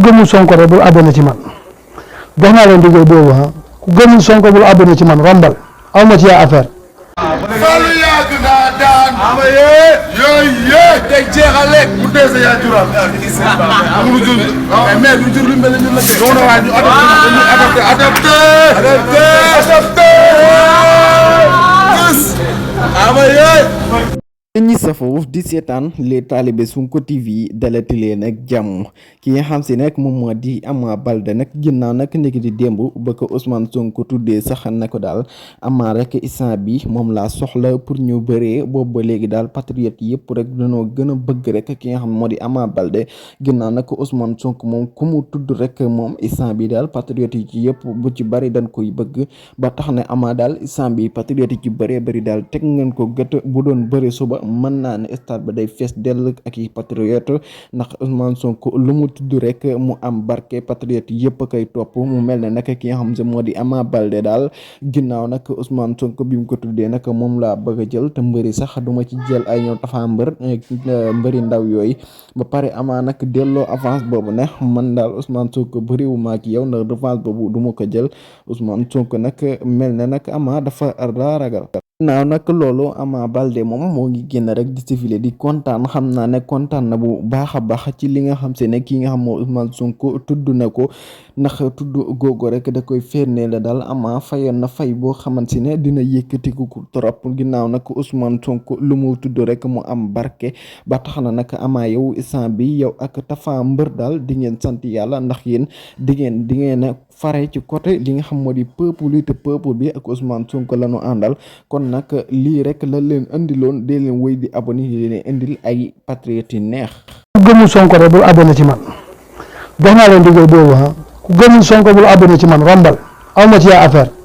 gëmul Sonko rek bul abonné ci man jox naa leen digal boobu ku gëmul Sonko bul abonné ci man rombal aw ma ci yaa affaire. Fallou yàgg naa daan. ama yooyu tey jeexale mu dee sa yaa jural. amul jur mais lu jur lu mel ni ñun la kay. non non waaye ñu adapté. ama yéen ñi safoo di seetaan les talibé Sonko TV dalati leen ak jàmm ki nga xam si nag moom moo di Ama Baldé nag ginnaaw nag nekk di démb ba ko Ousmane Sonko tuddee sax ne ko daal Ama rek instant bi moom laa soxla pour ñu bëree boobu ba léegi daal patriote yëpp rek dañoo gën a bëgg rek ki nga xam moo di Ama Baldé ginnaaw nag Ousmane Sonko moom ku mu tudd rek moom instant bi daal patriote yi ci yëpp bu ci bari dañ koy bëgg ba tax ne Ama daal instant bi patriote yi ci bëree bëri daal teg ngeen ko gët bu doon bëri suba mën naa ne stade ba day fees dell ak i patriote ndax Ousmane Sonko lu mu tudd rek mu am barke patriote yëpp koy topp mu mel ne nag ki nga xam ne moo di Ama Baldé daal ginnaaw nag Ousmane Sonko bi mu ko tuddee nag moom laa bëgg a jël te mbëri sax duma ci jël ay ñëw tafa mbëri ndaw yooyu ba pare Ama nag delloo avance boobu ne man daal Ousmane Sonko bëriwu ma ak yow ndax revanche boobu du ma ko jël Ousmane Sonko nag mel ne nag Ama dafa ragal naaw nag loolu Ama Baldé moom moo ngi génn rek di civilé di kontaan xam naa ne kontaan na bu baax a baax ci li nga xam se ne kii nga xam moo Ousmane Sonko tudd na ko ndax tudd googu rek da koy firndeel la daal Ama fayoon na fay boo xamante ne dina yëkkatiku ko trop ginnaaw nag Ousmane Sonko lu mu tudd rek mu am barke ba tax na nag Ama yow instant bi yow ak Tapha Mbeur daal di ngeen sant yàlla ndax yéen di ngeen fare ci côté li nga xam moo di peuple te peuple bi ak Ousmane Sonko la ñu àndal kon nag lii rek la leen indiloon dee leen wéy di abonné di leen indil ay patriotes yu neex. ku gëmul Sonko rek bul abonné ci man jox naa leen digal boobu ku gëmul Sonko bul abonné ci man rombal aw ma ci yaa affaire.